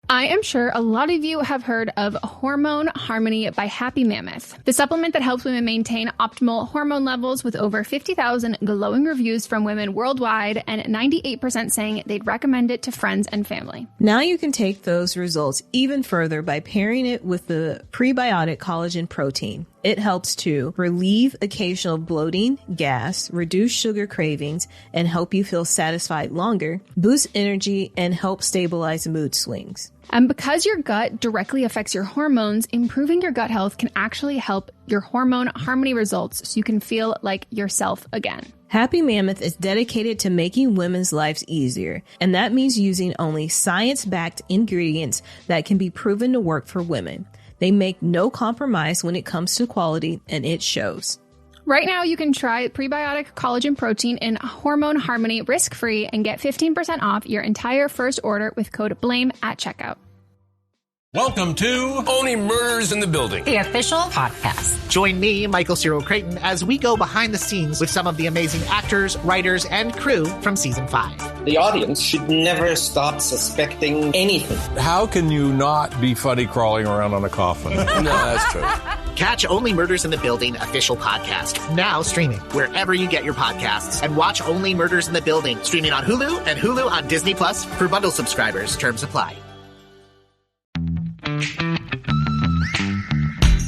I am sure a lot of you have heard of Hormone Harmony by Happy Mammoth, the supplement that helps women maintain optimal hormone levels, with over 50,000 glowing reviews from women worldwide and 98% saying they'd recommend it to friends and family. Now you can take those results even further by pairing it with the prebiotic collagen protein. It helps to relieve occasional bloating, gas, reduce sugar cravings, and help you feel satisfied longer, boost energy, and help stabilize mood swings. And because your gut directly affects your hormones, improving your gut health can actually help your hormone harmony results so you can feel like yourself again. Happy Mammoth is dedicated to making women's lives easier, and that means using only science-backed ingredients that can be proven to work for women. They make no compromise when it comes to quality, and it shows. Right now, you can try prebiotic collagen protein in Hormone Harmony risk-free and get 15% off your entire first order with code BLAME at checkout. Welcome to Only Murders in the Building, the official podcast. Join me, Michael Cyril Creighton, as we go behind the scenes with some of the amazing actors, writers, and crew from season 5. The audience should never stop suspecting anything. How can you not be funny crawling around on a coffin? No, that's true. Catch Only Murders in the Building official podcast, now streaming wherever you get your podcasts. And watch Only Murders in the Building, streaming on Hulu and Hulu on Disney Plus for bundle subscribers. Terms apply.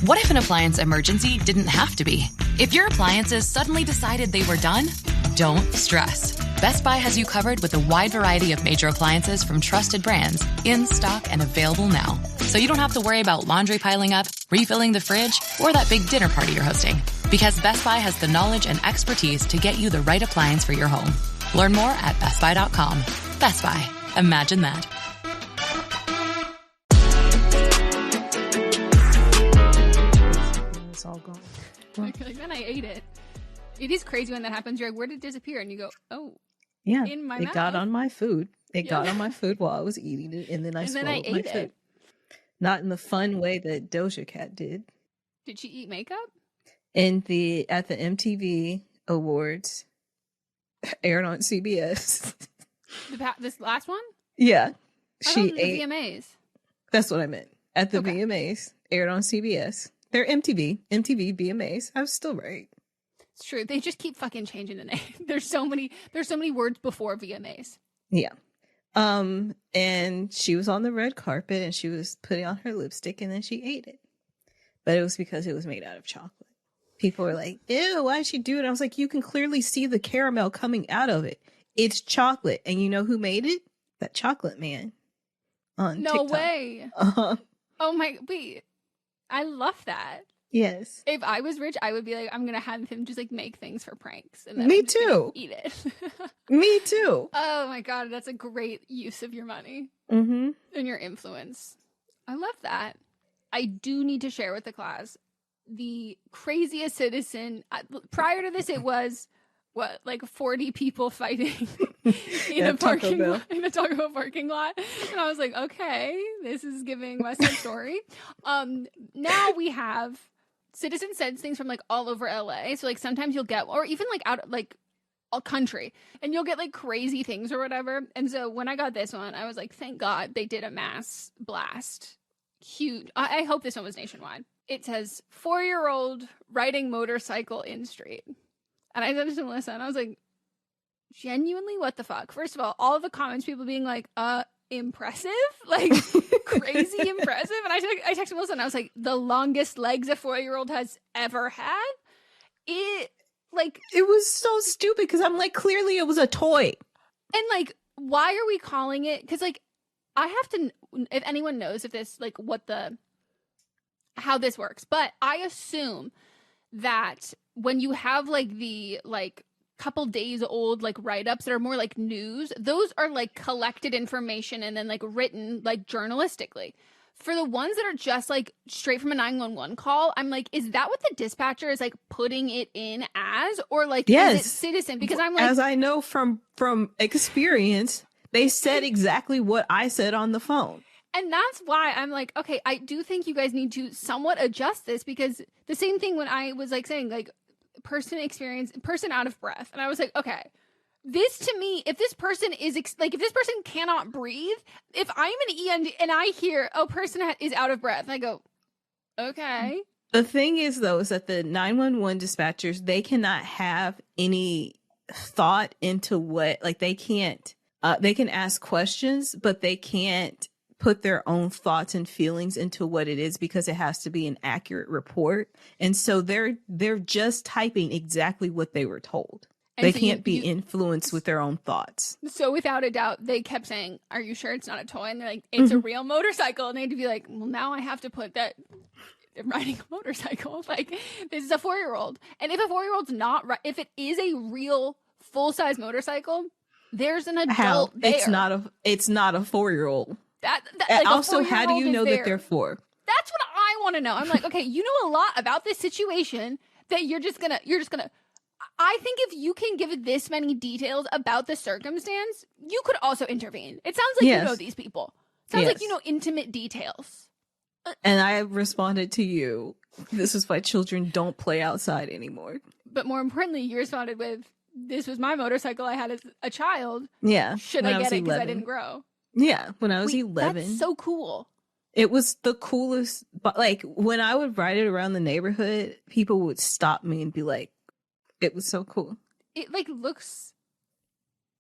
What if an appliance emergency didn't have to be? If your appliances suddenly decided they were done, don't stress. Best Buy has you covered with a wide variety of major appliances from trusted brands, in stock and available now. So you don't have to worry about laundry piling up, refilling the fridge, or that big dinner party you're hosting. Because Best Buy has the knowledge and expertise to get you the right appliance for your home. Learn more at bestbuy.com. Best Buy. Imagine that. It's all gone. Like, then I ate it. It is crazy when that happens. You're like, where did it disappear? And you go, oh, yeah, in my it mouth. got on my food. It got on my food while I was eating it, and then I swallowed my ate food. it. Not in the fun way that Doja Cat did. Did she eat makeup? At the MTV Awards, aired on CBS. This last one? Yeah, she ate the VMAs. That's what I meant. At the VMAs, aired on CBS. They're MTV VMAs. I was still right. It's true. They just keep fucking changing the name. There's so many words before VMAs. Yeah. And she was on the red carpet and she was putting on her lipstick and then she ate it. But it was because it was made out of chocolate. People were like, ew, why did she do it? I was like, you can clearly see the caramel coming out of it. It's chocolate. And you know who made it? That chocolate man on No TikTok. way. Uh-huh. Oh my, wait. I love that. Yes. If I was rich, I would be like, I'm going to have him just like make things for pranks. And then Me I'm just too. Eat it. Me too. Oh my God. That's a great use of your money Mm-hmm. and your influence. I love that. I do need to share with the class the craziest citizen. Prior to this, it was what, like 40 people fighting in a Taco Bell parking lot. And I was like, okay, this is giving West Side Story. Now we have citizen sends things from like all over LA. So like sometimes you'll get, or even like out like a country, and you'll get like crazy things or whatever. And so when I got this one, I was like, thank God they did a mass blast. Huge. I hope this one was nationwide. It says 4-year-old riding motorcycle in street. And I sent it to Melissa and I was like, genuinely, what the fuck? First of all of the comments, people being like, impressive, like crazy impressive. And I texted Melissa and I was like, the longest legs a 4-year-old has ever had. It was so stupid because I'm like, clearly it was a toy. And like, why are we calling it? Because like, I have to, if anyone knows if this, like how this works, but I assume that when you have like the like couple days old like write-ups that are more like news, those are like collected information and then like written like journalistically. For the ones that are just like straight from a 911 call, I'm like, is that what the dispatcher is like putting it in as, or like yes. Is it citizen? Because I'm like, as I know from experience, they said exactly what I said on the phone. And that's why I'm like, okay, I do think you guys need to somewhat adjust this, because the same thing when I was like saying like person out of breath. And I was like, okay, This to me, if this person is like, if this person cannot breathe, if I'm an EMT and I hear, oh, person is out of breath, I go, okay. The thing is, though, is that the 911 dispatchers, they cannot have any thought into what, like, they can't, they can ask questions, but they can't put their own thoughts and feelings into what it is because it has to be an accurate report. And so they're just typing exactly what they were told. And they can't be influenced with their own thoughts. So without a doubt, they kept saying, are you sure it's not a toy? And they're like, it's a real motorcycle. And they had to be like, well, now I have to put that they're riding a motorcycle. Like, this is a 4-year-old. And if a 4-year-old's not, if it is a real full-size motorcycle, there's an adult there. It's not a 4-year-old. That like also, how do you know that they're 4? That's what I want to know. I'm like, okay, you know a lot about this situation that you're just gonna I think if you can give this many details about the circumstance, you could also intervene. It sounds like you know these people. It sounds like you know intimate details. And I responded to you, this is why children don't play outside anymore. But more importantly, you responded with, this was my motorcycle I had as a child. Yeah. Should I get it because I didn't grow? Yeah, when I was 11. That's so cool. It was the coolest. But like, when I would ride it around the neighborhood, people would stop me and be like, it was so cool. It like looks,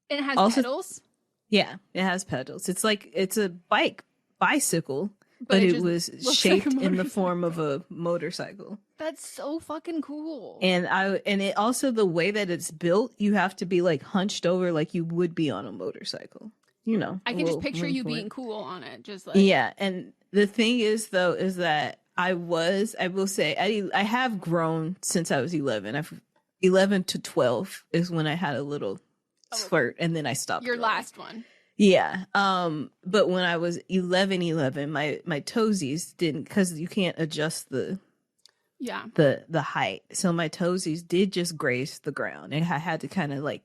and it has pedals. Yeah, it has pedals. It's like, it's a bicycle, but it was shaped in the form of a motorcycle. That's so fucking cool. And it also, the way that it's built, you have to be like hunched over like you would be on a motorcycle. You know, I can just picture you being cool on it. Just like, yeah. And the thing is, though, is that I will say, I have grown since I was 11. 11 to 12 is when I had a little flirt, and then I stopped. Your last one. Yeah. But when I was 11, my toesies didn't, because you can't adjust the height. So my toesies did just graze the ground, and I had to kind of like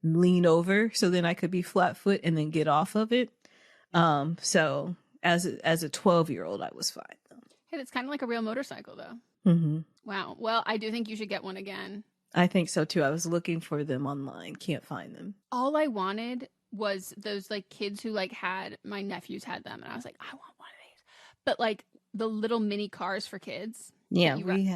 lean over so then I could be flat foot and then get off of it. So as a 12-year-old, I was fine. Hey, it's kind of like a real motorcycle, though. Mm-hmm. Wow. Well, I do think you should get one again. I think so too. I was looking for them online. Can't find them. All I wanted was those like kids who like my nephews had them, and I was like, I want one of these. But like the little mini cars for kids. Yeah, we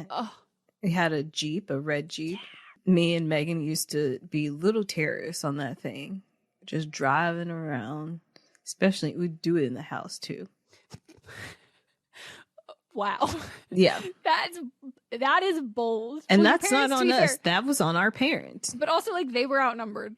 had a Jeep, a red Jeep. Yeah. Me and Megan used to be little terrorists on that thing, just driving around. Especially, we'd do it in the house too. Wow. Yeah. That is bold. And that's not on us. That was on our parents. But also, like, they were outnumbered.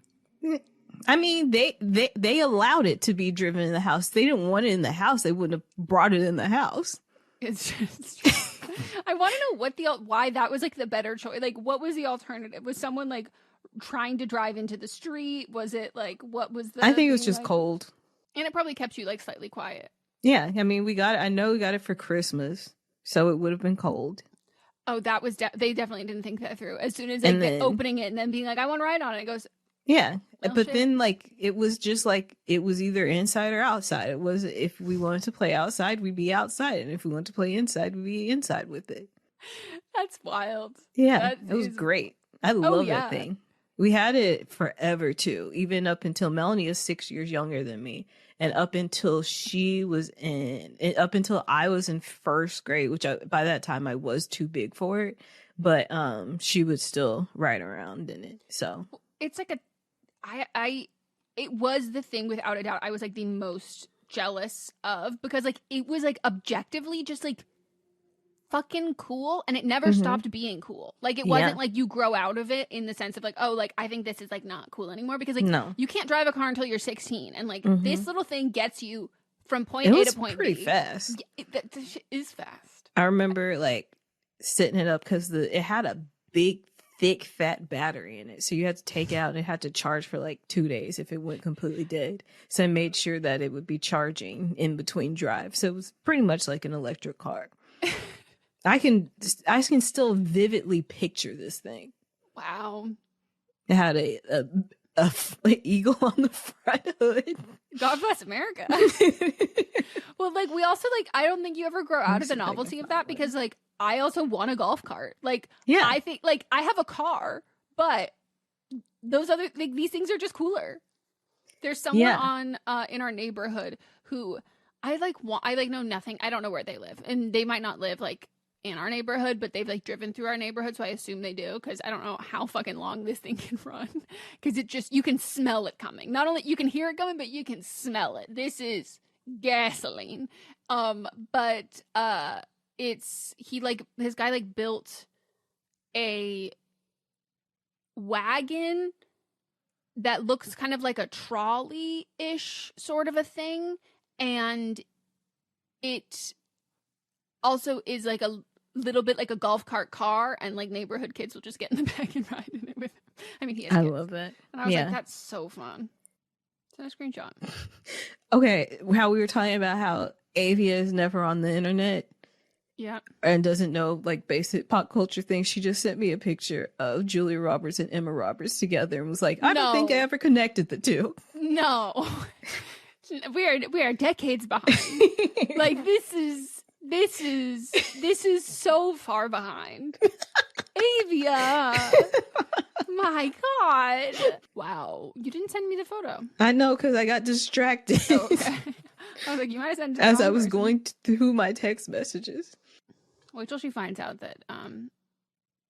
I mean, they allowed it to be driven in the house. They didn't want it in the house. They wouldn't have brought it in the house. It's just I want to know why that was like the better choice. Like, what was the alternative? Was someone like trying to drive into the street? Was it like, what was the I think it was just cold. And it probably kept you like slightly quiet. Yeah, I mean, I know we got it for Christmas, so it would have been cold. Oh, that was they definitely didn't think that through. As soon as they opening it and then being like, I want to ride on it, it goes. Yeah, but then like it was just like it was either inside or outside. It was, if we wanted to play outside, we'd be outside, and if we wanted to play inside, we'd be inside with it. That's wild. Yeah, it was great. I love that thing. We had it forever too, even up until Melanie is 6 years younger than me. And up until I was in first grade, which by that time I was too big for it, but she would still ride around in it. So it's like it was the thing without a doubt I was like the most jealous of, because like it was like objectively just like fucking cool, and it never stopped being cool. Like it wasn't like you grow out of it in the sense of like, oh, like I think this is like not cool anymore, because like you can't drive a car until you're 16, and like this little thing gets you from point A to point B. Pretty fast. Yeah, that shit is fast. I remember like setting it up because it had a big, thick, fat battery in it, so you had to take it out and it had to charge for like 2 days if it went completely dead. So I made sure that it would be charging in between drives, so it was pretty much like an electric car. I can still vividly picture this thing. Wow. It had a eagle on the front hood. God bless America. Well, like we also like, I don't think you ever grow out of the novelty of that, because like I also want a golf cart. Like, yeah. I think like I have a car, but those other, like, these things are just cooler. There's someone in our neighborhood who I know nothing. I don't know where they live, and they might not live like in our neighborhood, but they've like driven through our neighborhood, so I assume they do, because I don't know how fucking long this thing can run, because it just, you can smell it coming. Not only you can hear it coming, but you can smell it. This is gasoline. But his guy like built a wagon that looks kind of like a trolley-ish sort of a thing, and it also is like a little bit like a golf cart car, and like neighborhood kids will just get in the back and ride in it with him. I mean, he has kids. love that. And I was like, that's so fun. Send a screenshot. Okay, how we were talking about how Avia is never on the internet. Yeah. And doesn't know like basic pop culture things. She just sent me a picture of Julia Roberts and Emma Roberts together and was like, I don't think I ever connected the two. No. We are decades behind. Like, this is so far behind. Avia. My God. Wow. You didn't send me the photo. I know, because I got distracted. Oh, okay. I was like, you might have sent it as I was going through my text messages. Wait till she finds out that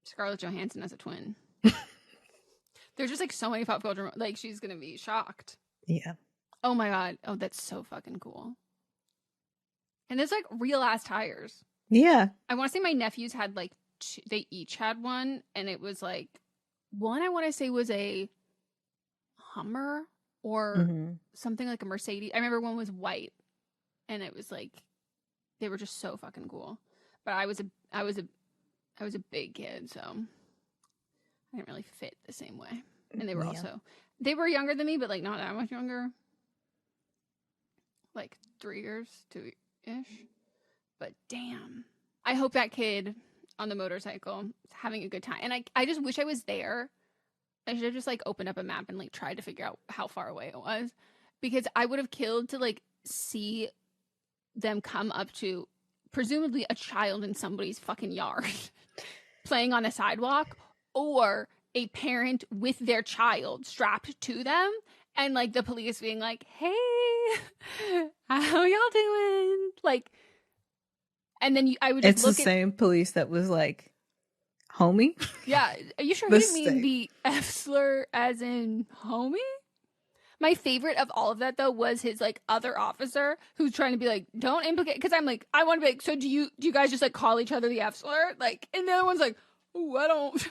Scarlett Johansson has a twin. There's just like so many pop culture, like, she's gonna be shocked. Yeah. Oh my God. Oh, that's so fucking cool. And there's like real ass tires. Yeah. I want to say my nephews had like they each had one, and it was like, one I want to say was a Hummer or something like a Mercedes. I remember one was white, and it was like, they were just so fucking cool. But I was a big kid, so I didn't really fit the same way. And they were they were younger than me, but like not that much younger. Like 3 years, 2-ish. But damn. I hope that kid on the motorcycle is having a good time. And I just wish I was there. I should have just like opened up a map and like tried to figure out how far away it was, because I would have killed to like see them come up to presumably a child in somebody's fucking yard playing on the sidewalk, or a parent with their child strapped to them, and like the police being like, hey, how y'all doing? Like, and then I would just look at... It's the same police that was like, homie? Yeah. Are you sure he didn't mean the F slur as in homie? My favorite of all of that, though, was his like other officer who's trying to be like, don't implicate, because I'm like, I want to be like, so do you guys just like call each other the F slur? Like, and the other one's like, oh, I don't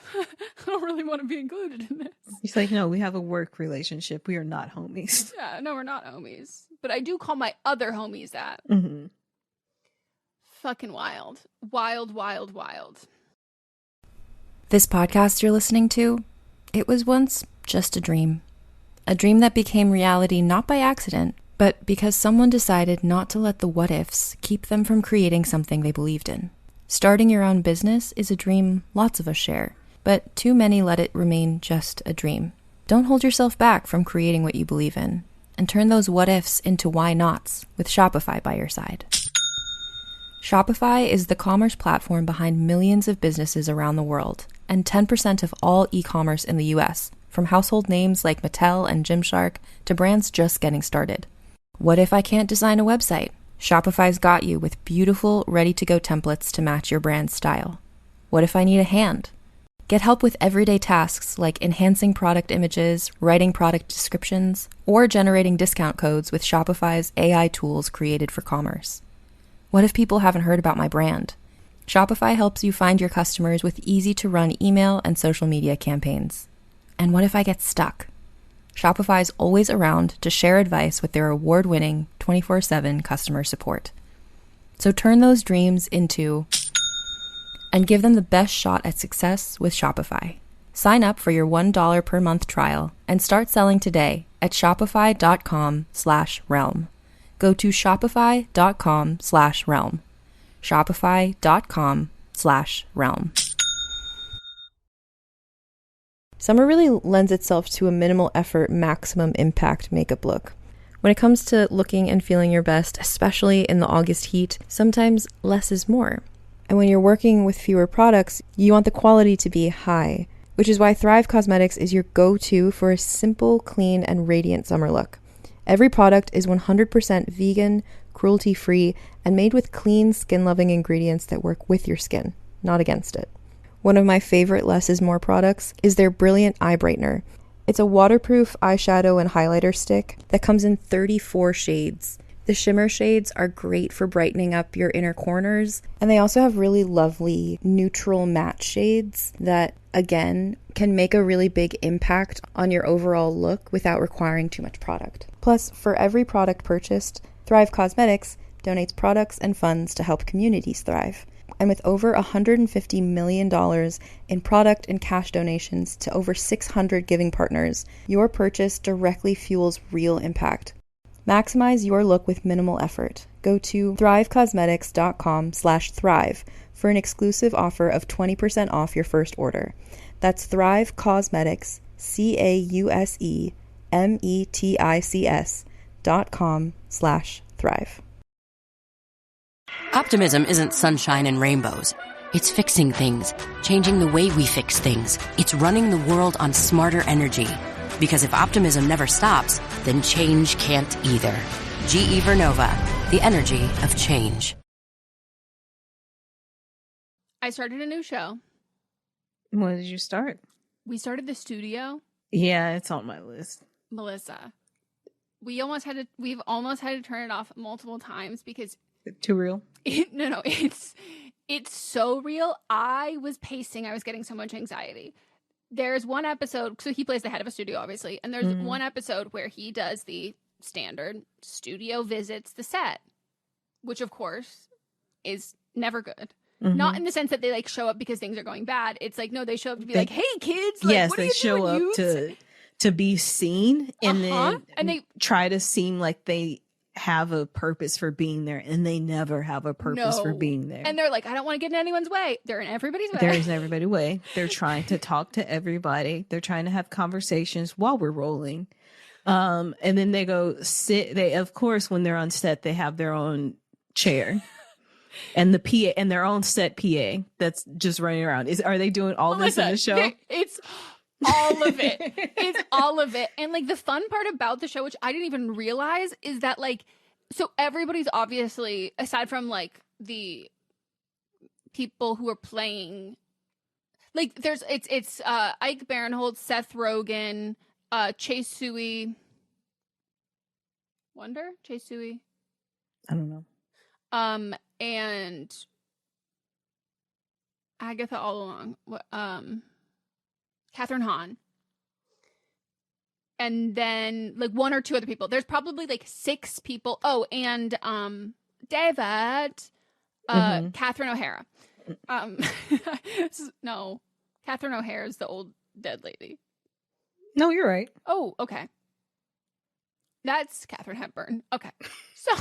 really want to be included in this. He's like, no, we have a work relationship. We are not homies. Yeah, no, we're not homies. But I do call my other homies that. Mm-hmm. Fucking wild. Wild, wild, wild. This podcast you're listening to, it was once just a dream. A dream that became reality not by accident, but because someone decided not to let the what-ifs keep them from creating something they believed in. Starting your own business is a dream lots of us share, but too many let it remain just a dream. Don't hold yourself back from creating what you believe in, and turn those what-ifs into why-nots with Shopify by your side. Shopify is the commerce platform behind millions of businesses around the world, and 10% of all e-commerce in the US, from household names like Mattel and Gymshark to brands just getting started. What if I can't design a website? Shopify's got you with beautiful, ready-to-go templates to match your brand's style. What if I need a hand? Get help with everyday tasks like enhancing product images, writing product descriptions, or generating discount codes with Shopify's AI tools created for commerce. What if people haven't heard about my brand? Shopify helps you find your customers with easy-to-run email and social media campaigns. And what if I get stuck? Shopify's always around to share advice with their award-winning 24/7 customer support. So turn those dreams into and give them the best shot at success with Shopify. Sign up for your $1 per month trial and start selling today at shopify.com/realm. Go to shopify.com/realm. Shopify.com/realm. Summer really lends itself to a minimal effort, maximum impact makeup look. When it comes to looking and feeling your best, especially in the August heat, sometimes less is more. And when you're working with fewer products, you want the quality to be high. which is why Thrive Causemetics is your go-to for a simple, clean, and radiant summer look. Every product is 100% vegan, cruelty-free, and made with clean, skin-loving ingredients that work with your skin, not against it. One of my favorite Less is More products is their Brilliant Eye Brightener. It's a waterproof eyeshadow and highlighter stick that comes in 34 shades. The shimmer shades are great for brightening up your inner corners, and they also have really lovely neutral matte shades that, again, can make a really big impact on your overall look without requiring too much product. Plus, for every product purchased, Thrive Causemetics donates products and funds to help communities thrive. And with over $150 million in product and cash donations to over 600 giving partners, your purchase directly fuels real impact. Maximize your look with minimal effort. Go to thrivecosmetics.com/thrive for an exclusive offer of 20% off your first order. That's Thrive Cosmetics, CAUSEMETICS.com/thrive. Optimism isn't sunshine and rainbows. It's fixing things, changing the way we fix things. It's running the world on smarter energy. Because if optimism never stops, then change can't either. GE Vernova, the energy of change. I started a new show. When did you start? We started the studio. Yeah, it's on my list. Melissa, we've almost had to turn it off multiple times because too real. It's so real. I was pacing. I was getting so much anxiety. There's one episode, so he plays the head of a studio, obviously, and there's one episode where he does the standard studio visits the set, which of course is never good. Not in the sense that they like show up because things are going bad. It's like, no, they show up to be like, hey kids, like, yes, what are they you show doing, up to be seen, and then they try to seem like they have a purpose for being there, and they never have a purpose for being there. And they're like, I don't want to get in anyone's way. They're in everybody's way. There is everybody's way. They're trying to talk to everybody. They're trying to have conversations while we're rolling. And then they go sit. They, of course, when they're on set, they have their own chair and the PA and their own set PA that's just running around. Are they doing all this in the show? It's all of it. It's all of it. And like the fun part about the show, which I didn't even realize, is that like, so everybody's obviously, aside from like the people who are playing, like it's Ike Barinholtz, Seth Rogen, Chase Sui. Chase Sui? I don't know. And Agatha all along. Catherine Hahn. And then like one or two other people. There's probably like 6 people. Oh, and David, Catherine O'Hara. No, Catherine O'Hara is the old dead lady. No, you're right. Oh, okay. That's Katharine Hepburn. Okay. So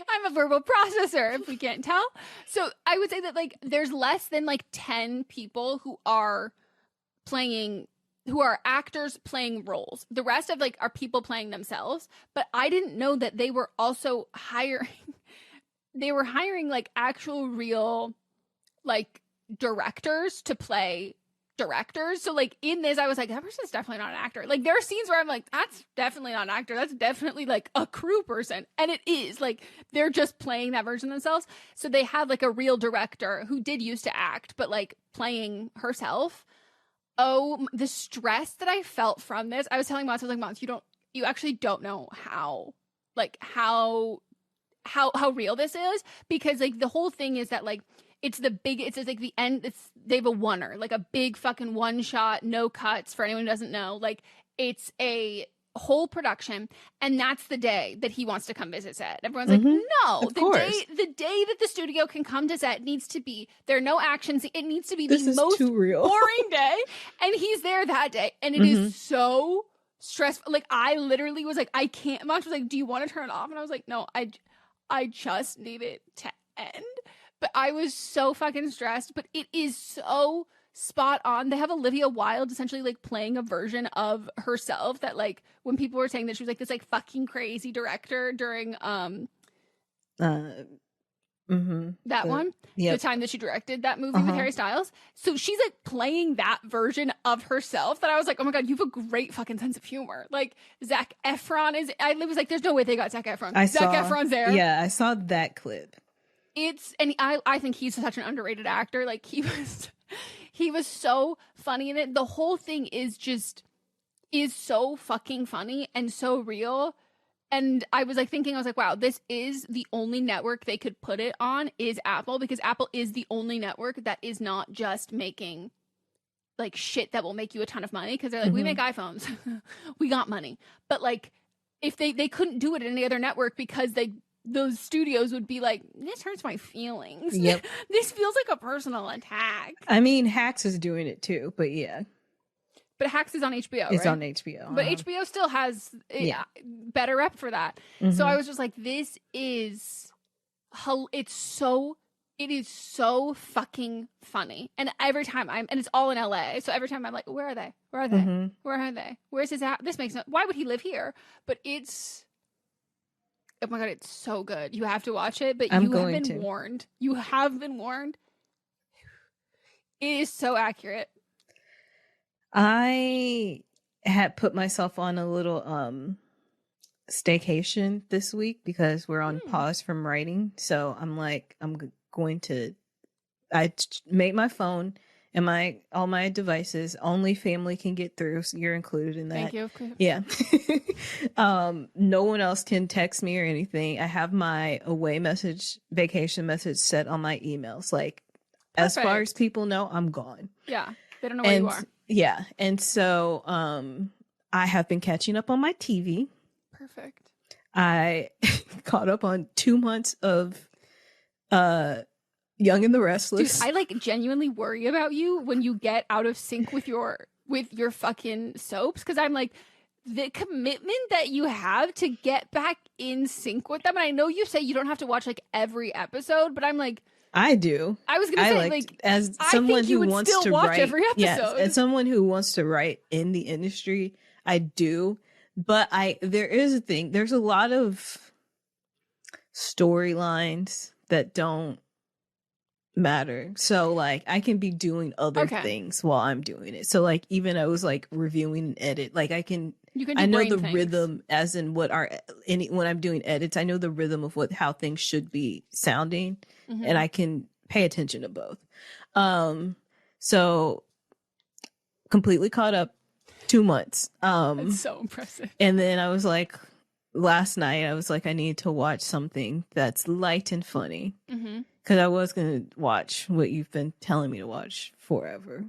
I'm a verbal processor, if we can't tell. So I would say that like there's less than like 10 people who are actors playing roles. The rest of like are people playing themselves. But I didn't know that they were also hiring like actual real like directors to play directors. So like in this, I was like, that person's definitely not an actor. Like there are scenes where I'm like, that's definitely not an actor. That's definitely like a crew person. And it is like, they're just playing that version of themselves. So they had like a real director who did used to act, but like playing herself. Oh, the stress that I felt from this. I was telling Moss, I was like, Moss, you actually don't know how real this is, because like the whole thing is that like, it's like the end. They have a oneer, like a big fucking one shot, no cuts for anyone who doesn't know. Like it's a whole production, and that's the day that he wants to come visit set. Everyone's like, no, the day that the studio can come to set needs to be there are no actions. It needs to be the most boring day, and he's there that day, and it is so stressful. Like I literally was like, I can't. Mox was like, do you want to turn it off? And I was like, no, I just need it to end. But I was so fucking stressed. But it is so spot on. They have Olivia Wilde essentially like playing a version of herself that like when people were saying that she was like this like fucking crazy director during That one. Yep. The time that she directed that movie with Harry Styles. So she's like playing that version of herself that I was like, oh my God, you have a great fucking sense of humor. Like Zac Efron is, I was like, there's no way they got Zac Efron. Zac Efron's there. Yeah, I saw that clip. And I think he's such an underrated actor. Like he was so funny in it. The whole thing is so fucking funny and so real. And I was like wow, this is the only network they could put it on is Apple, because Apple is the only network that is not just making like shit that will make you a ton of money. Cause they're like, we make iPhones. We got money. But like if they couldn't do it in any other network because those studios would be like, this hurts my feelings. Yep. This feels like a personal attack. I mean, Hacks is doing it too, but yeah. But Hacks is on HBO, It's right? on HBO. But HBO still has better rep for that. So I was just like, this is, it is so fucking funny. And every time and it's all in LA. So every time I'm like, where are they? Where are they? Where are they? Where's his house? This makes no, why would he live here? But it's, oh my God, it's so good. You have to watch it, but you have been warned. You have been warned. It is so accurate. I had put myself on a little staycation this week because we're on pause from writing. So I'm like, going to make my phone and all my devices only family can get through. So you're included in that. Thank you. Yeah. No one else can text me or anything. I have my vacation message set on my emails. Like, as far as people know, I'm gone. Yeah. They don't know where you are. Yeah. And so I have been catching up on my TV. Perfect. I caught up on 2 months of Young and the Restless. Dude, I like genuinely worry about you when you get out of sync with your fucking soaps, because I'm like, the commitment that you have to get back in sync with them. And I know you say you don't have to watch like every episode, but I'm like, I do. I was gonna say, like, as someone who wants to watch every episode. Yes, as someone who wants to write in the industry, I do. But there is a thing. There's a lot of storylines that don't matter. So like I can be doing other things while I'm doing it. So like even I was like reviewing an edit. Like I know the rhythm, as in when I'm doing edits, I know the rhythm of how things should be sounding, and I can pay attention to both. So completely caught up 2 months. That's so impressive. And then I was like, last night I was like, I need to watch something that's light and funny, because I was gonna watch what you've been telling me to watch forever.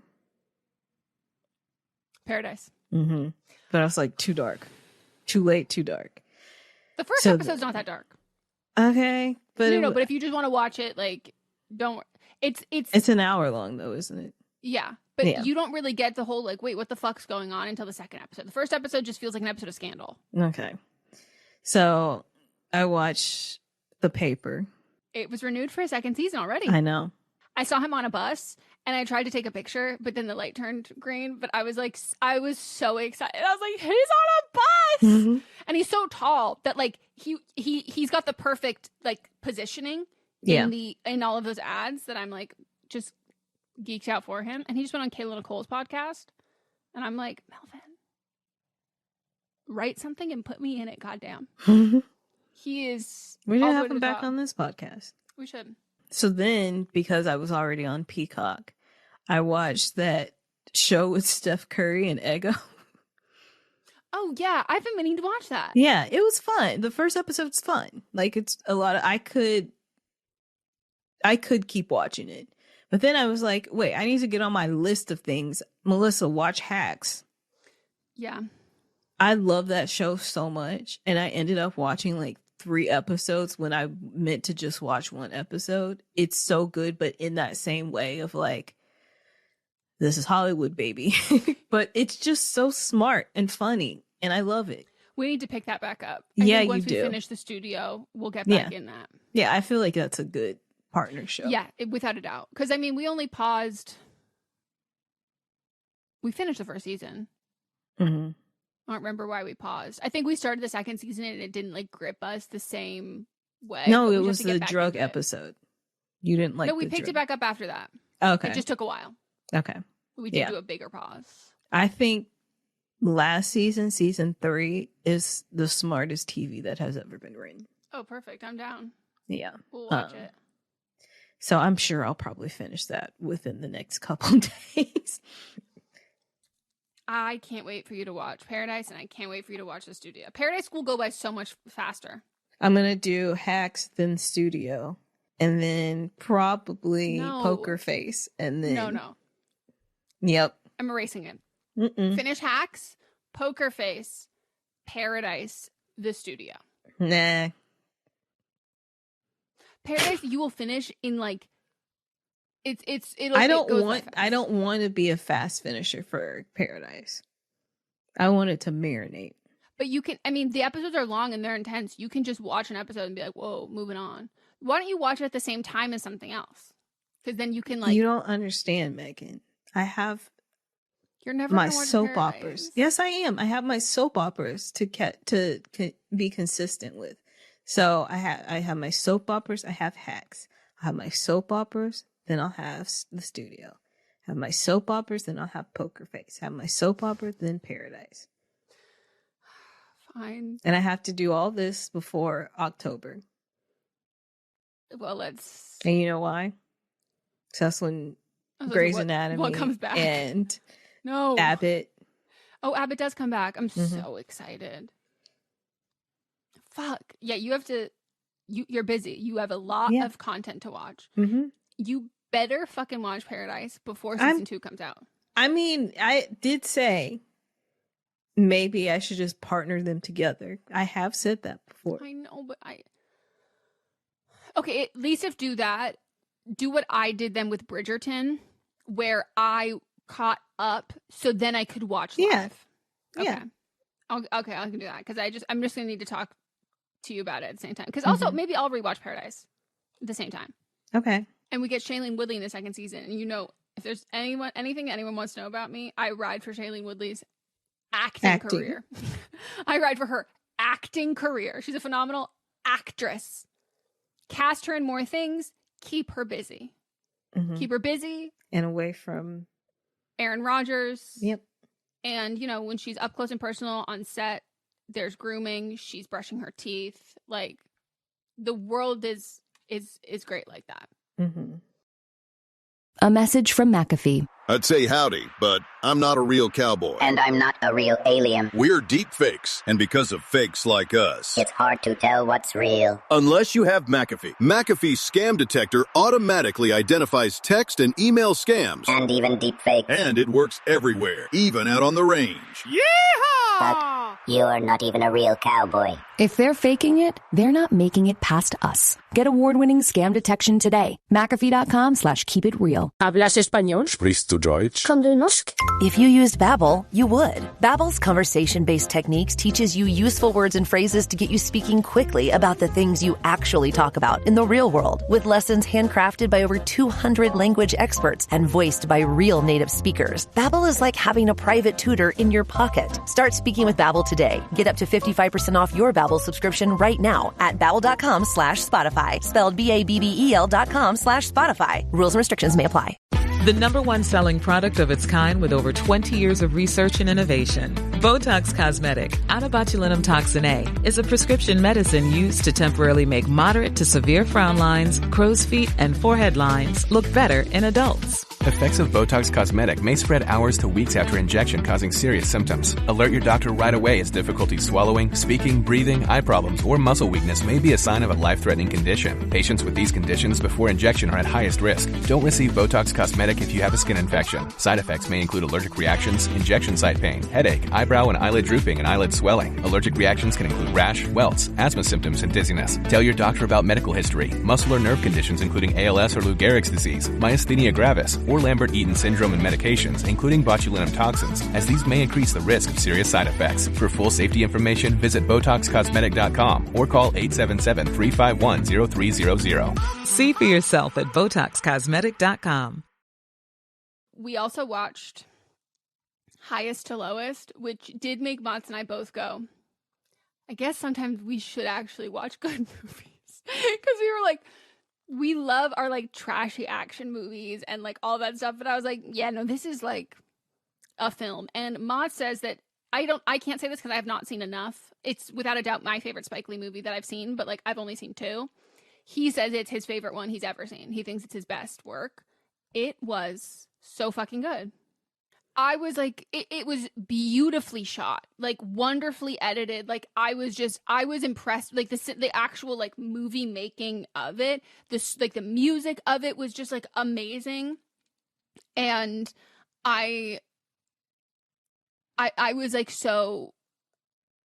Paradise. But I was like, too dark. Too late, too dark. The first episode's not that dark. Okay. But but if you just want to watch it, like, don't. It's an hour long, though, isn't it? Yeah. But you don't really get the whole, like, wait, what the fuck's going on until the second episode. The first episode just feels like an episode of Scandal. Okay. So I watched The Paper. It was renewed for a second season already. I know. I saw him on a bus and I tried to take a picture, but then the light turned green. But I was so excited. I was like, he's on a bus. And he's so tall that like he's got the perfect like positioning in all of those ads that I'm like just geeked out for him. And he just went on Kayla Nicole's podcast. And I'm like, Melvin, write something and put me in it, goddamn. He is. We should have him back on this podcast. We should. So then, because I was already on Peacock, I watched that show with Steph Curry and Eggo. Oh, yeah. I've been meaning to watch that. Yeah, it was fun. The first episode's fun. Like, it's a lot of... I could keep watching it. But then I was like, wait, I need to get on my list of things. Melissa, watch Hacks. Yeah. I love that show so much. And I ended up watching, like, 3 episodes when I meant to just watch 1 episode. It's so good, but in that same way of like, this is Hollywood, baby. But it's just so smart and funny, and I love it. We need to pick that back up. I think once you do. We finish the studio, we'll get back in that. Yeah, I feel like that's a good partner show. Yeah, without a doubt. Because I mean, we only paused. We finished the first season. I don't remember why we paused. I think we started the second season and it didn't like grip us the same way. No, it was the drug episode. You didn't like No, we the picked it drip. back up after that. Okay. It just took a while. Okay. We did do a bigger pause. I think last season, season 3, is the smartest TV that has ever been written. Oh, perfect. I'm down. Yeah. We'll watch it. So I'm sure I'll probably finish that within the next couple days. I can't wait for you to watch Paradise, and I can't wait for you to watch The Studio. Paradise will go by so much faster. I'm going to do Hacks, then Studio, and then probably Poker Face, and then... No. Yep. I'm erasing it. Mm-mm. Finish Hacks, Poker Face, Paradise, The Studio. Nah. Paradise, you will finish in like... It'll. I don't want to be a fast finisher for Paradise. I want it to marinate. But you can, I mean, the episodes are long and they're intense. You can just watch an episode and be like, whoa, moving on. Why don't you watch it at the same time as something else? Because then you can like... You don't understand, Megan. I have You're never my gonna watch soap Paradise. operas. Yes, I am. I have my soap operas to be consistent with. So I have my soap operas. I have Hacks. I have my soap operas. Then I'll have The Studio. Have my soap operas. Then I'll have Poker Face. Have my soap opera. Then Paradise. Fine. And I have to do all this before October. Well, let's... And you know why? Because that's when Grey's Anatomy what comes back? And No. Abbott. Oh, Abbott does come back. I'm so excited. Fuck. Yeah, you have to... You're busy. You have a lot of content to watch. Mm-hmm. You better fucking watch Paradise before season 2 comes out. I mean, I did say maybe I should just partner them together. I have said that before. I know, but Okay, at least if do that, do what I did then with Bridgerton, where I caught up so then I could watch live. Okay. Yeah. I can do that because I'm just going to need to talk to you about it at the same time. Because also, maybe I'll rewatch Paradise at the same time. Okay. And we get Shailene Woodley in the second season. And you know, if there's anything anyone wants to know about me, I ride for Shailene Woodley's acting. Career. I ride for her acting career. She's a phenomenal actress. Cast her in more things. Keep her busy. Mm-hmm. Keep her busy. And away from Aaron Rodgers. Yep. And, you know, when she's up close and personal on set, there's grooming. She's brushing her teeth. Like, the world is great like that. Mm-hmm. A message from McAfee. I'd say howdy, but I'm not a real cowboy. And I'm not a real alien. We're deep fakes, and because of fakes like us, it's hard to tell what's real. Unless you have McAfee. McAfee's scam detector automatically identifies text and email scams. And even deep fakes. And it works everywhere, even out on the range. Yeehaw! But you're not even a real cowboy. If they're faking it, they're not making it past us. Get award-winning scam detection today. McAfee.com/keepitreal. ¿Hablas español? Sprichst du Deutsch? Kann du Norsk? If you used Babbel, you would. Babbel's conversation-based techniques teaches you useful words and phrases to get you speaking quickly about the things you actually talk about in the real world, with lessons handcrafted by over 200 language experts and voiced by real native speakers. Babbel is like having a private tutor in your pocket. Start speaking with Babbel today. Get up to 55% off your Babbel subscription right now at babbel.com/Spotify. Spelled BABBEL.com/Spotify. Rules and restrictions may apply. The #1 selling product of its kind with over 20 years of research and innovation. Botox Cosmetic, onabotulinum toxin A, is a prescription medicine used to temporarily make moderate to severe frown lines, crow's feet, and forehead lines look better in adults. Effects of Botox Cosmetic may spread hours to weeks after injection, causing serious symptoms. Alert your doctor right away as difficulty swallowing, speaking, breathing, eye problems, or muscle weakness may be a sign of a life-threatening condition. Patients with these conditions before injection are at highest risk. Don't receive Botox Cosmetic if you have a skin infection. Side effects may include allergic reactions, injection site pain, headache, eyebrow and eyelid drooping, and eyelid swelling. Allergic reactions can include rash, welts, asthma symptoms, and dizziness. Tell your doctor about medical history, muscle or nerve conditions including ALS or Lou Gehrig's disease, myasthenia gravis, or Lambert-Eaton syndrome and medications, including botulinum toxins, as these may increase the risk of serious side effects. For full safety information, visit BotoxCosmetic.com or call 877-351-0300. See for yourself at BotoxCosmetic.com. We also watched Highest to Lowest, which did make Mats and I both go, I guess sometimes we should actually watch good movies. Because we were like, we love our like trashy action movies and like all that stuff. But I was like, yeah, no, this is like a film. And Maud says that I can't say this because I have not seen enough. It's without a doubt my favorite Spike Lee movie that I've seen, but like I've only seen 2. He says it's his favorite one he's ever seen. He thinks it's his best work. It was so fucking good. I was like, it was beautifully shot, like wonderfully edited. Like I was impressed. Like the actual like movie making of it, this like the music of it was just like amazing. And I was like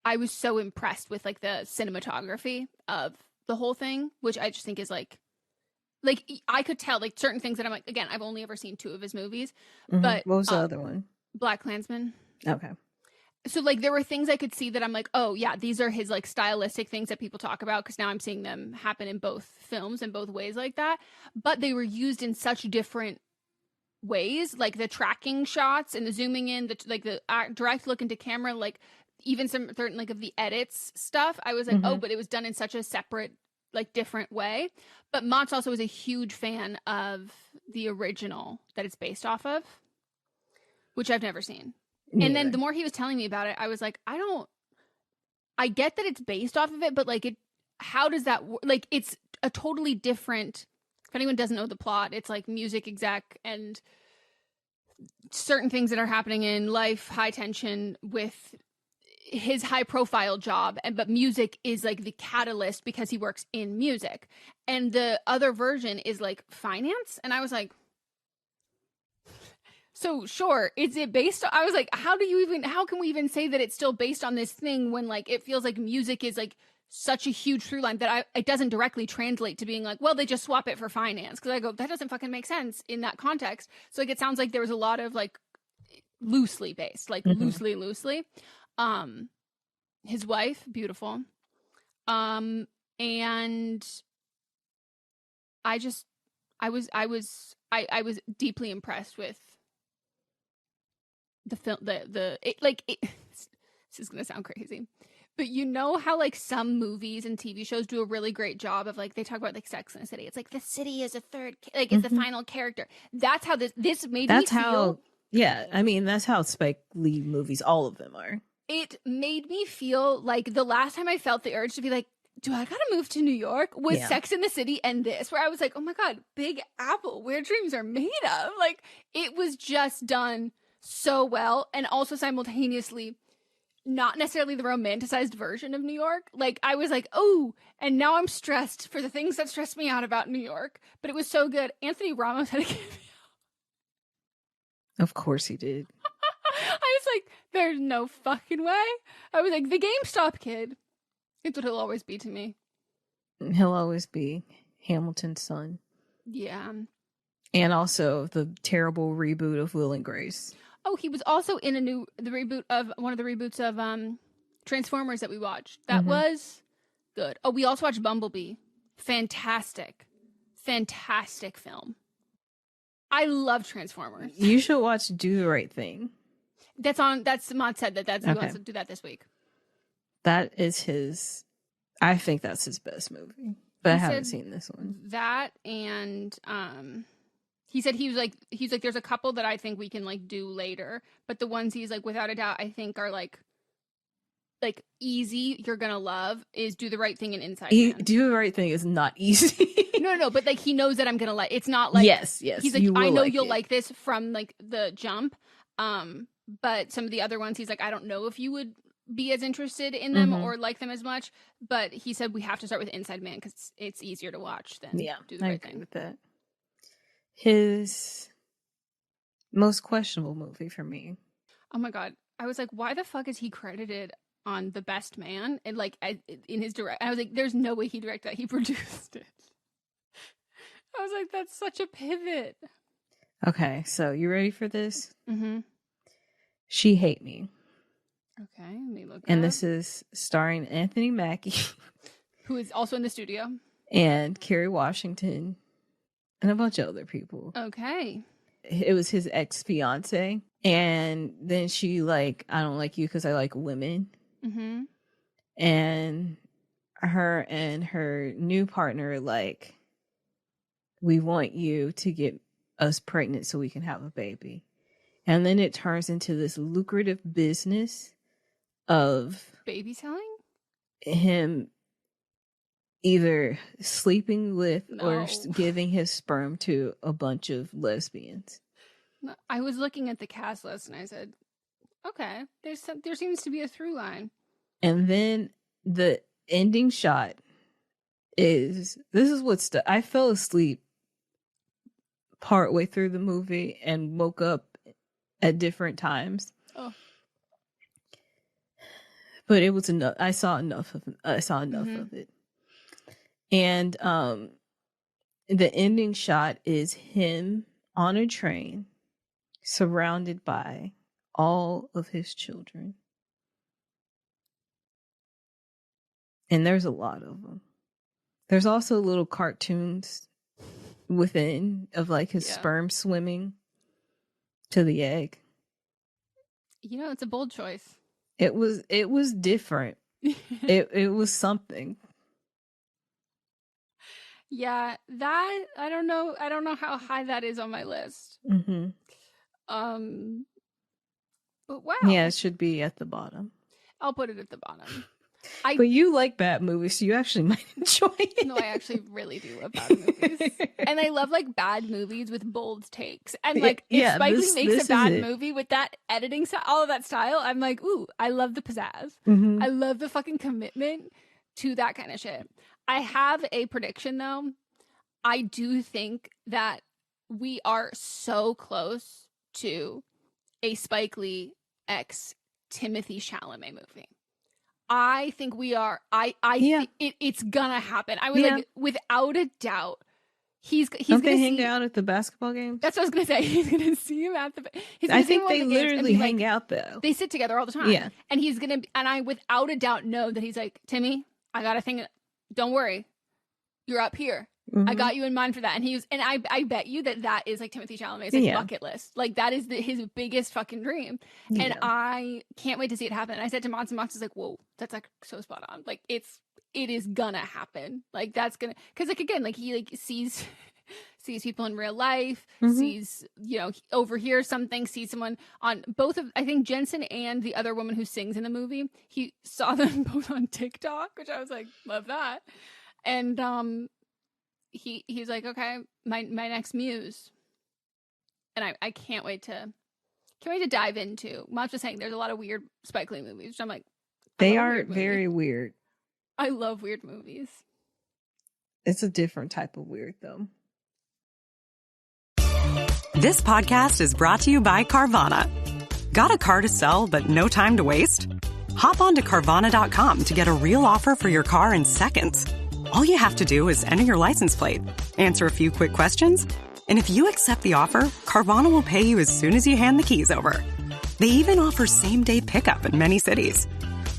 I was so impressed with like the cinematography of the whole thing, which I just think is like I could tell like certain things that I'm like, again, I've only ever seen 2 of his movies, but what was the other one? BlacKkKlansman. Okay. So like there were things I could see that I'm like, oh yeah, these are his like stylistic things that people talk about, because now I'm seeing them happen in both films in both ways like that, but they were used in such different ways, like the tracking shots and the zooming in, the direct look into camera, like even some certain like of the edits stuff. I was like, oh, but it was done in such a separate, like different way. But Mats also was a huge fan of the original that it's based off of, which I've never seen. And then the more he was telling me about it, I was like, I get that it's based off of it, but like how does that work? Like it's a totally different, if anyone doesn't know the plot, it's like music exec and certain things that are happening in life, high tension with his high profile job, but music is like the catalyst because he works in music. And the other version is like finance. And I was like, so sure, is it based on, I was like, how can we even say that it's still based on this thing when like it feels like music is like such a huge through line that it doesn't directly translate to being like, well, they just swap it for finance. Because I go, that doesn't fucking make sense in that context. So like it sounds like there was a lot of like loosely based, like loosely. His wife, beautiful. And I was deeply impressed with the film. This is gonna sound crazy, but you know how like some movies and TV shows do a really great job of like, they talk about like Sex and the City. It's like the city is a third, like it's the final character. That's how this made me feel. Yeah, I mean that's how Spike Lee movies, all of them are. It made me feel like the last time I felt the urge to be like, do I gotta move to New York? Was Sex and the City and this, where I was like, oh my God, Big Apple, where dreams are made of. Like, it was just done so well. And also simultaneously, not necessarily the romanticized version of New York. Like, I was like, oh, and now I'm stressed for the things that stress me out about New York. But it was so good. Anthony Ramos had a cameo. Of course he did. I was like, there's no fucking way. I was like, the GameStop kid. It's what he'll always be to me. He'll always be Hamilton's son. Yeah. And also the terrible reboot of Will and Grace. Oh, he was also in one of the reboots of Transformers that we watched. That was good. Oh, we also watched Bumblebee. Fantastic film. I love Transformers. You should watch Do the Right Thing. That's Mod said he wants to do that this week. That is I think that's his best movie. But I haven't seen this one. That and he said he's like there's a couple that I think we can like do later, but the ones he's like without a doubt I think are like easy, you're gonna love is Do the Right Thing and Inside Man. Do the Right Thing is not easy. No, but like he knows that I'm gonna like. It's not like yes. He's like, I know you'll like this from like the jump. But some of the other ones, he's like, I don't know if you would be as interested in them or like them as much. But he said we have to start with Inside Man because it's easier to watch than Do the Right Thing. With that. His most questionable movie for me. Oh my God, I was like, why the fuck is he credited on The Best Man and like in his direct? I was like, there's no way he directed that. He produced it. I was like, that's such a pivot. Okay, so you ready for this? Mm-hmm. She Hate Me. Okay, let me look. And this is starring Anthony Mackie, who is also in the studio, and Kerry Washington, and a bunch of other people. Okay. It was his ex-fiance, and then she like, I don't like you because I like women. Mm-hmm. And her new partner like we want you to get us pregnant so we can have a baby. And then it turns into this lucrative business of baby selling? Him either sleeping with or No. giving his sperm to a bunch of lesbians. I was looking at the cast list and I said, okay, there seems to be a through line. And then the ending shot is, this is what's, I fell asleep partway through the movie and woke up at different times. Oh. But it was enough. I saw enough of it. And the ending shot is him on a train surrounded by all of his children. And there's a lot of them. There's also little cartoons within of like his sperm swimming to the egg. You know, it's a bold choice. It was different. it was something. Yeah, that I don't know how high that is on my list. Mm-hmm. But wow. Yeah, it should be at the bottom. I'll put it at the bottom. But you like bad movies, so you actually might enjoy it. No, I actually really do love bad movies. And I love like bad movies with bold takes. And like if Spike Lee makes a bad movie with that editing style, all of that style, I'm like, ooh, I love the pizzazz. Mm-hmm. I love the fucking commitment to that kind of shit. I have a prediction though. I do think that we are so close to a Spike Lee x Timothée Chalamet movie. I think we are. It's gonna happen. I was like, without a doubt, he's Don't gonna they hang out at the basketball games? That's what I was gonna say. He's gonna see him at the. I think they literally hang out though. They sit together all the time. Yeah, and he's gonna. And I, without a doubt, know that he's like, Timmy, I got a thing. Don't worry, you're up here. Mm-hmm. I got you in mind for that. And I bet you that is like Timothée Chalamet's like bucket list. Like that is his biggest fucking dream. Yeah. And I can't wait to see it happen. And I said to Mods, and Mods is like, whoa, that's like so spot on. Like it is gonna happen. Like that's gonna, cause like again, like he like sees people in real life, sees, overhears something, sees someone on both of, I think Jensen and the other woman who sings in the movie, he saw them both on TikTok, which I was like, love that. And, he's like, okay, my next muse, and I can't wait to dive into. I'm just saying, there's a lot of weird Spike Lee movies, which I'm like, they are very weird. I love weird movies. It's a different type of weird, though. This podcast is brought to you by Carvana. Got a car to sell but no time to waste? Hop on to Carvana.com to get a real offer for your car in seconds. All you have to do is enter your license plate, answer a few quick questions, and if you accept the offer, Carvana will pay you as soon as you hand the keys over. They even offer same-day pickup in many cities.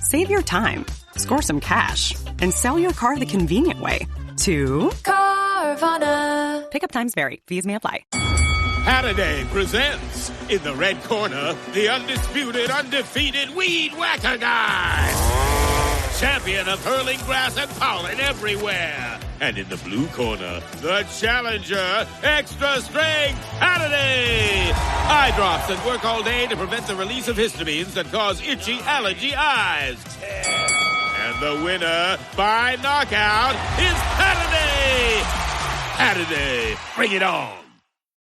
Save your time, score some cash, and sell your car the convenient way to Carvana. Pickup times vary. Fees may apply. Halliday presents, in the red corner, the undisputed, undefeated Weed Whacker Guy. Champion of hurling grass and pollen everywhere. And in the blue corner, the challenger, extra strength, Halliday. Eye drops that work all day to prevent the release of histamines that cause itchy allergy eyes. And the winner by knockout is Halliday. Halliday, bring it on.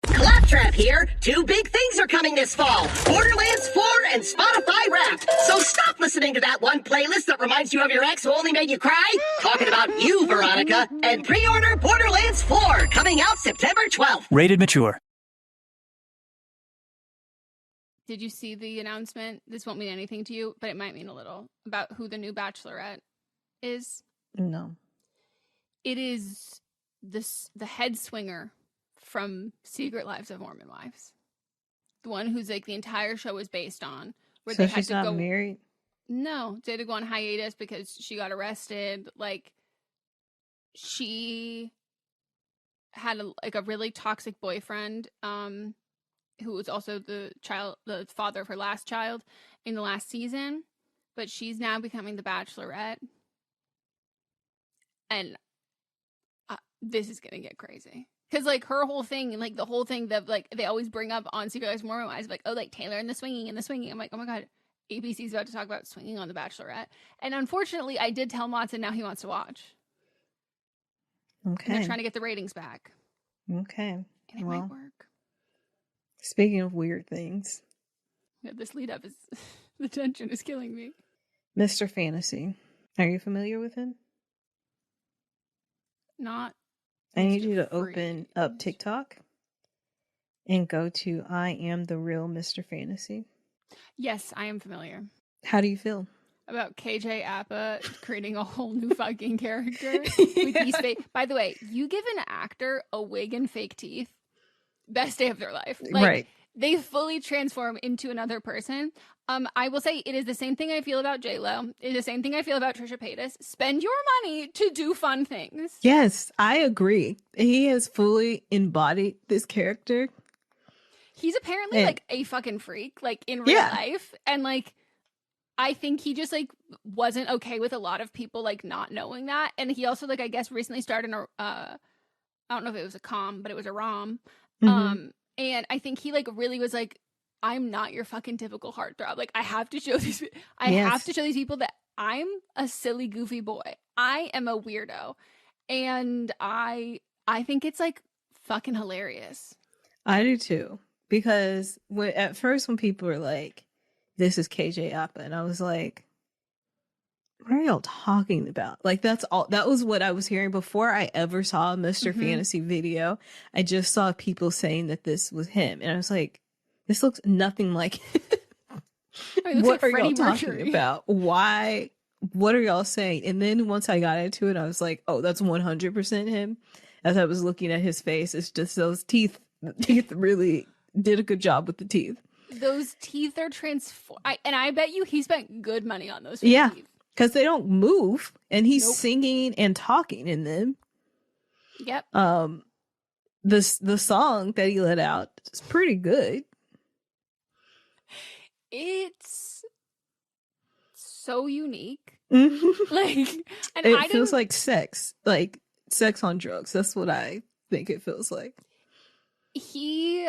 Claptrap here. 2 big things are coming this fall. Borderlands 4 and Spotify Wrapped. So stop listening to that one playlist that reminds you of your ex who only made you cry. Talking about you, Veronica. And pre-order Borderlands 4, coming out September 12th. Rated mature. Did you see the announcement? This won't mean anything to you, but it might mean a little. About who the new Bachelorette is? No. It is the head swinger from Secret Lives of Mormon Wives. The one who's like the entire show is based on. Where So they had she's to not go married? No, they had to go on hiatus because she got arrested. Like, she had a really toxic boyfriend, who was also the father of her last child in the last season. But she's now becoming the Bachelorette, and this is gonna get crazy. Because, like, her whole thing, like, the whole thing that, like, they always bring up on Secret Life of Mormon Wives, like, oh, like, Taylor and the swinging. I'm like, oh, my God, ABC's about to talk about swinging on The Bachelorette. And unfortunately, I did tell Watson now he wants to watch. Okay. And they're trying to get the ratings back. Okay. And it might work. Speaking of weird things. Yeah, this lead up is, the tension is killing me. Mr. Fantasy. Are you familiar with him? Not. I need you to open up TikTok and go to I Am the Real Mr. Fantasy. Yes, I am familiar. How do you feel? About KJ Appa creating a whole new fucking character with these fake. By the way, you give an actor a wig and fake teeth, best day of their life. Like, right. They fully transform into another person. I will say it is the same thing I feel about J-Lo. It is the same thing I feel about Trisha Paytas. Spend your money to do fun things. Yes, I agree. He has fully embodied this character. He's apparently like a fucking freak, like in real life. And like, I think he just like wasn't okay with a lot of people like not knowing that. And he also like, I guess recently started I don't know if it was a com, but it was a rom. Mm-hmm. And I think he like really was like, I'm not your fucking typical heartthrob. Like I have to show these people that I'm a silly, goofy boy. I am a weirdo. And I think it's like fucking hilarious. I do too. Because at first when people were like, this is KJ Appa, and I was like, what are y'all talking about? Like that was what I was hearing before I ever saw a Mr. Fantasy video. I just saw people saying that this was him. And I was like, this looks nothing like what are y'all talking about? Why? What are y'all saying? And then once I got into it, I was like, oh, that's 100% him. As I was looking at his face, it's just those teeth. The teeth really did a good job with the teeth. Those teeth are and I bet you he spent good money on those teeth. Because they don't move, and he's singing and talking in them. Yep. The song that he let out is pretty good. It's so unique. Like, and it feels like sex on drugs. That's what I think it feels like. He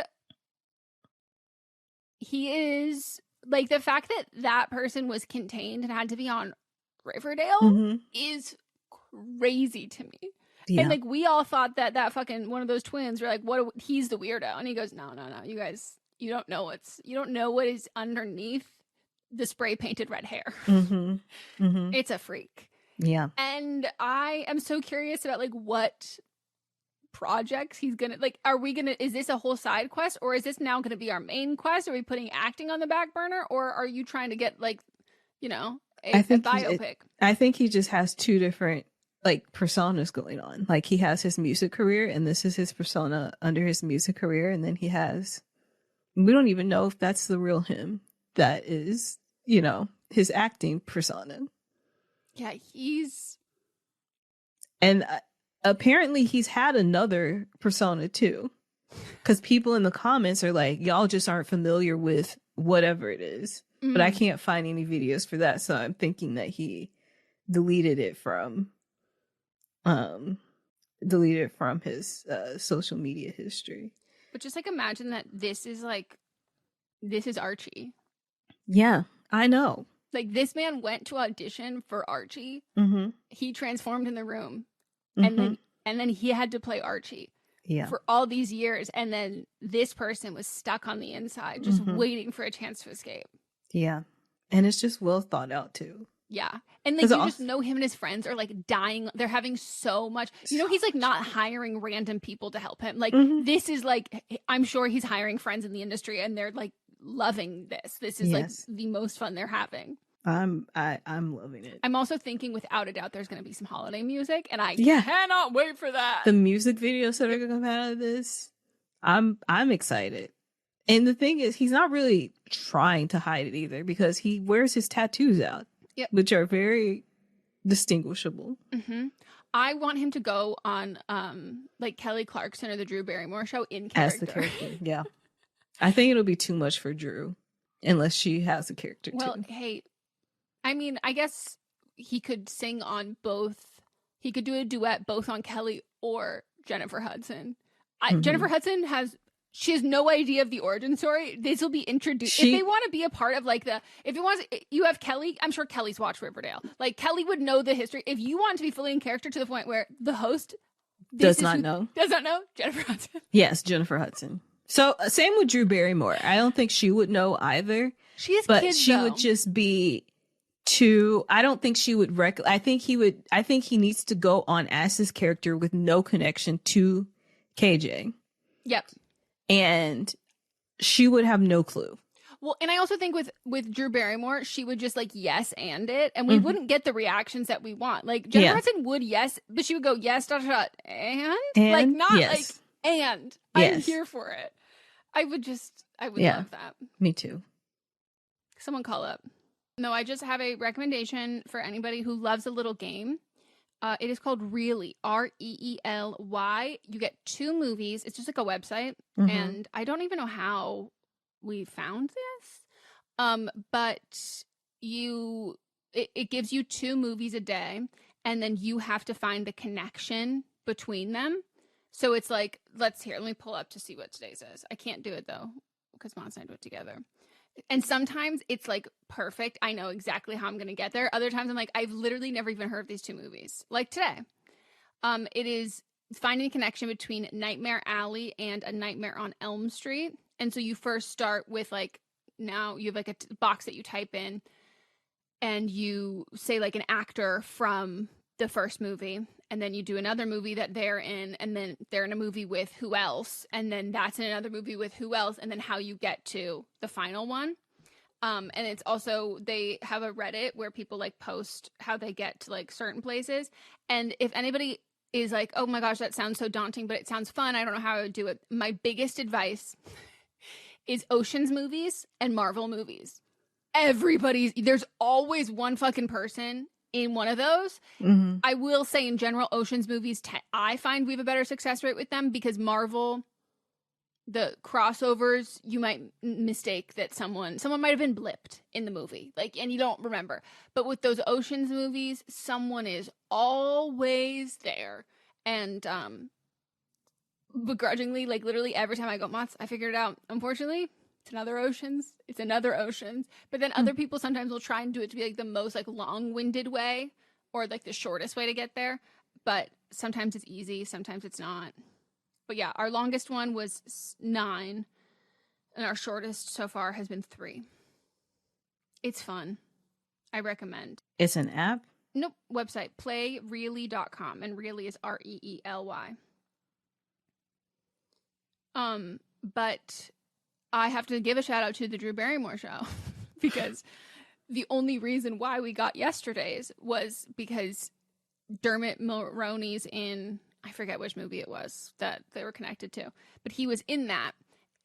is like, the fact that person was contained and had to be on Riverdale is crazy to me. Yeah. And like, we all thought that fucking one of those twins were like, he's the weirdo. And he goes, no, you guys, you don't know what is underneath the spray painted red hair. It's a freak. Yeah. And I am so curious about like what projects he's gonna like. Is this a whole side quest, or is this now gonna be our main quest? Are we putting acting on the back burner, or are you trying to get like, a biopic? I think he just has two different like personas going on. Like he has his music career, and this is his persona under his music career, and then we don't even know if that's the real him. That is, his acting persona. Yeah, and apparently he's had another persona too, because people in the comments are like, y'all just aren't familiar with whatever it is. But I can't find any videos for that, so I'm thinking that he deleted it from his social media history. But just like, imagine that this is Archie. Yeah, I know. Like, this man went to audition for Archie. He transformed in the room, and then he had to play Archie for all these years. And then this person was stuck on the inside, just waiting for a chance to escape. Yeah, and it's just well thought out too. Yeah, and like, you just know him and his friends are like dying. They're having so much. He's like not hiring random people to help him. Like this is like, I'm sure he's hiring friends in the industry, and they're like loving this. This is like the most fun they're having. I'm loving it. I'm also thinking, without a doubt, there's going to be some holiday music, and I cannot wait for that. The music videos that are going to come out of this, I'm excited. And the thing is, he's not really trying to hide it either, because he wears his tattoos out, which are very distinguishable. I want him to go on like Kelly Clarkson or the Drew Barrymore show in character. As the character, yeah. I think it'll be too much for Drew, unless she has a character too. Well, hey, I mean, I guess he could sing on both. He could do a duet both on Kelly or Jennifer Hudson. Jennifer Hudson has no idea of the origin story. This will be introduced. If they want to be a part of you have Kelly, I'm sure Kelly's watched Riverdale. Like Kelly would know the history. If you want to be fully in character to the point where the host does not know, Jennifer Hudson. Yes, Jennifer Hudson. So same with Drew Barrymore. I don't think she would know either. She has but kids, she though. would just be I don't think she would I think he needs to go on as his character with no connection to KJ. Yep. And she would have no clue. Well, and I also think with Drew Barrymore, she would just like yes and it, and we wouldn't get the reactions that we want. Like Jennifer Hudson would yes, but she would go yes, and like not yes. like and yes. I'm here for it. I would love that. Me too. Someone call up. No, I just have a recommendation for anybody who loves a little game. It is called Really, REELY. You get 2 movies. It's just like a website. And I don't even know how we found this. But it gives you 2 movies a day. And then you have to find the connection between them. So it's like, let me pull up to see what today says. I can't do it though, because Mons and I do it together. And sometimes it's like perfect. I know exactly how I'm going to get there. Other times I'm like, I've literally never even heard of these 2 movies. Like today. It is finding a connection between Nightmare Alley and A Nightmare on Elm Street. And so you first start with like, now you have like a box that you type in and you say like an actor from the first movie. And then you do another movie that they're in, and then they're in a movie with who else, and then that's in another movie with who else, and then how you get to the final one. And it's also, they have a Reddit where people like post how they get to like certain places. And if anybody is like, oh my gosh, that sounds so daunting, but it sounds fun, I don't know how I would do it. My biggest advice is Ocean's movies and Marvel movies. There's always one fucking person in one of those. I will say in general, Ocean's movies, I find we have a better success rate with them because Marvel, the crossovers, you might mistake that someone might have been blipped in the movie, like, and you don't remember. But with those Ocean's movies, someone is always there. And begrudgingly, like literally every time I go, Mats, I figured it out. Unfortunately, it's another Oceans. But then other people sometimes will try and do it to be like the most like long-winded way or like the shortest way to get there. But sometimes it's easy, sometimes it's not. But yeah, our longest one was 9 and our shortest so far has been 3. It's fun. I recommend. It's an app? Nope. Website, playreely.com, and Really is REELY. But I have to give a shout out to the Drew Barrymore show because the only reason why we got yesterday's was because Dermot Mulroney's in, I forget which movie it was that they were connected to, but he was in that.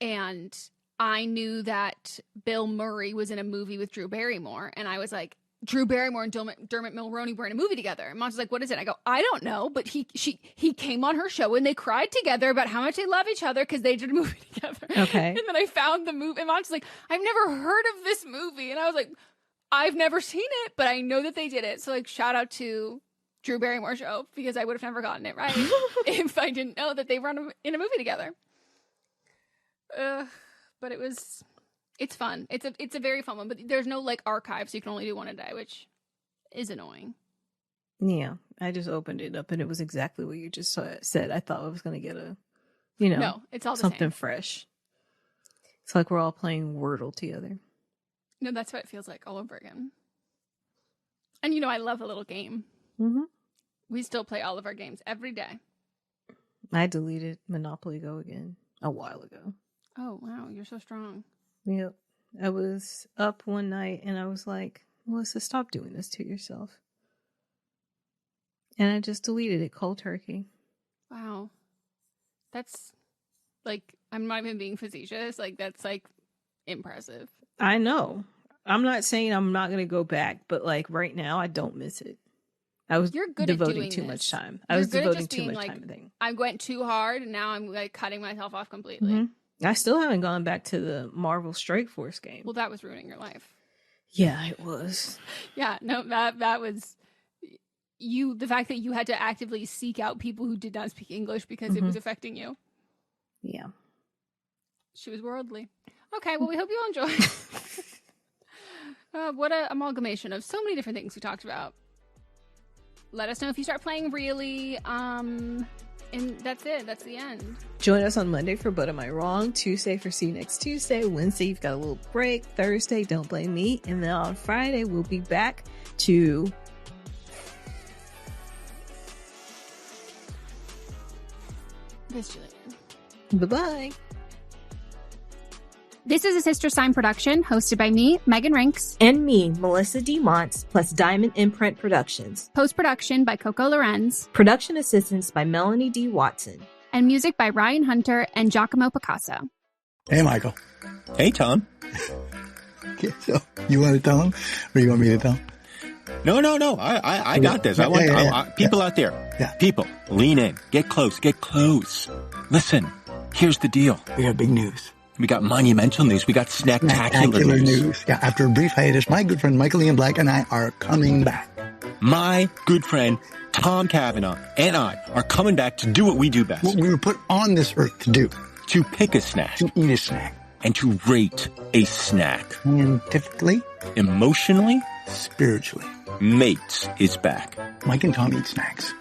And I knew that Bill Murray was in a movie with Drew Barrymore. And I was like, Drew Barrymore and Dermot Mulroney were in a movie together. And Mom's like, what is it? I go, I don't know. But he came on her show and they cried together about how much they love each other because they did a movie together. Okay. And then I found the movie. And Mom's like, I've never heard of this movie. And I was like, I've never seen it, but I know that they did it. So like, shout out to Drew Barrymore show because I would have never gotten it right if I didn't know that they were in a movie together. But it's fun. It's a very fun one, but there's no like archive, so you can only do one a day, which is annoying. Yeah, I just opened it up and it was exactly what you just said. I thought I was going to get no, it's all the something same. fresh. It's like we're all playing Wordle together. No, that's what it feels like all over again. And I love a little game. Mm-hmm. We still play all of our games every day. I deleted Monopoly Go again a while ago. Oh, wow. You're so strong. Yep. I was up one night and I was like, Melissa, stop doing this to yourself. And I just deleted it cold turkey. Wow. That's like, I'm not even being facetious. Like, that's like impressive. I know. I'm not saying I'm not going to go back, but like right now, I don't miss it. I was devoting too much time. I was devoting too much time to things. I went too hard and now I'm like cutting myself off completely. Mm-hmm. I still haven't gone back to the Marvel Strike Force game. Well, that was ruining your life. Yeah, it was. Yeah, no, that was the fact that you had to actively seek out people who did not speak English because it was affecting you. Yeah. She was worldly. Okay, well, we hope you all enjoy. What an amalgamation of so many different things we talked about. Let us know if you start playing really. And that's it. That's the end. Join us on Monday for But Am I Wrong? Tuesday for See You Next Tuesday. Wednesday, you've got a little break. Thursday, Don't Blame Me. And then on Friday, we'll be back to... This Julian. Bye-bye. This is a Sister Sign production hosted by me, Megan Rinks. And me, Melissa D. Montz, plus Diamond Imprint Productions. Post-production by Coco Lorenz. Production assistance by Melanie D. Watson. And music by Ryan Hunter and Giacomo Picasso. Hey, Michael. Hey, Tom. Okay, so you want to tell him, or you want me to tell him? No. I got this. People out there. Yeah. People, lean in. Get close. Listen, here's the deal. We got big news. We got monumental news. We got snacktacular news. Yeah, after a brief hiatus, my good friend Michael Ian Black and I are coming back. My good friend Tom Cavanaugh and I are coming back to do what we do best. What we were put on this earth to do. To pick a snack. To eat a snack. And to rate a snack. Scientifically. Emotionally. Spiritually. Mates is back. Mike and Tom Eat Snacks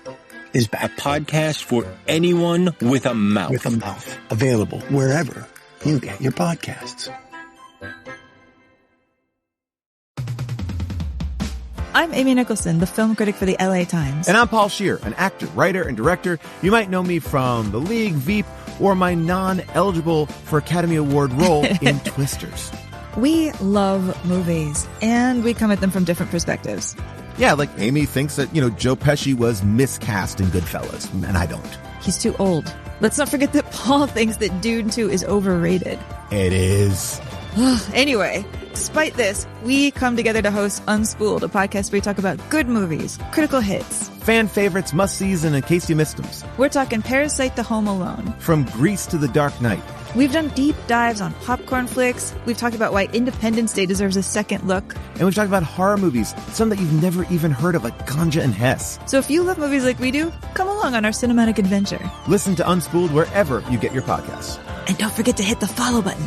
is back. A podcast for anyone with a mouth. With a mouth. Available wherever you get your podcasts. I'm Amy Nicholson, the film critic for the LA Times. And I'm Paul Scheer, an actor, writer, and director. You might know me from The League, Veep, or my non-eligible for Academy Award role in Twisters. We love movies, and we come at them from different perspectives. Yeah, like Amy thinks that, Joe Pesci was miscast in Goodfellas, and I don't. He's too old. Let's not forget that Paul thinks that Dune 2 is overrated. It is. Anyway, despite this, we come together to host Unspooled, a podcast where we talk about good movies, critical hits, fan favorites, must-sees, and in case you missed them. We're talking Parasite to Home Alone. From Grease to The Dark Knight. We've done deep dives on popcorn flicks. We've talked about why Independence Day deserves a second look. And we've talked about horror movies, some that you've never even heard of, like Ganja and Hess. So if you love movies like we do, come along on our cinematic adventure. Listen to Unspooled wherever you get your podcasts. And don't forget to hit the follow button.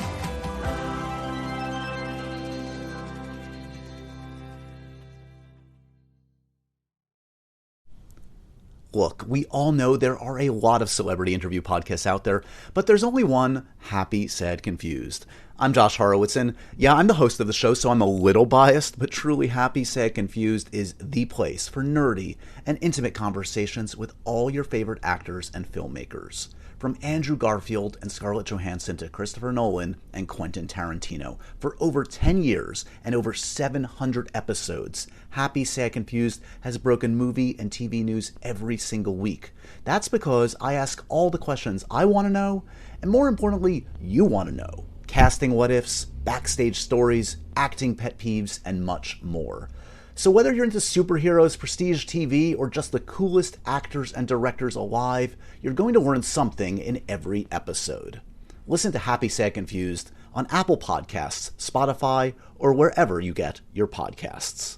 Look, we all know there are a lot of celebrity interview podcasts out there, but there's only one, Happy, Sad, Confused. I'm Josh Horowitz, and yeah, I'm the host of the show, so I'm a little biased, but truly Happy, Sad, Confused is the place for nerdy and intimate conversations with all your favorite actors and filmmakers. From Andrew Garfield and Scarlett Johansson to Christopher Nolan and Quentin Tarantino. For over 10 years and over 700 episodes, Happy, Sad, Confused has broken movie and TV news every single week. That's because I ask all the questions I want to know, and more importantly, you want to know. Casting what-ifs, backstage stories, acting pet peeves, and much more. So whether you're into superheroes, prestige TV, or just the coolest actors and directors alive, you're going to learn something in every episode. Listen to Happy, Sad, Confused on Apple Podcasts, Spotify, or wherever you get your podcasts.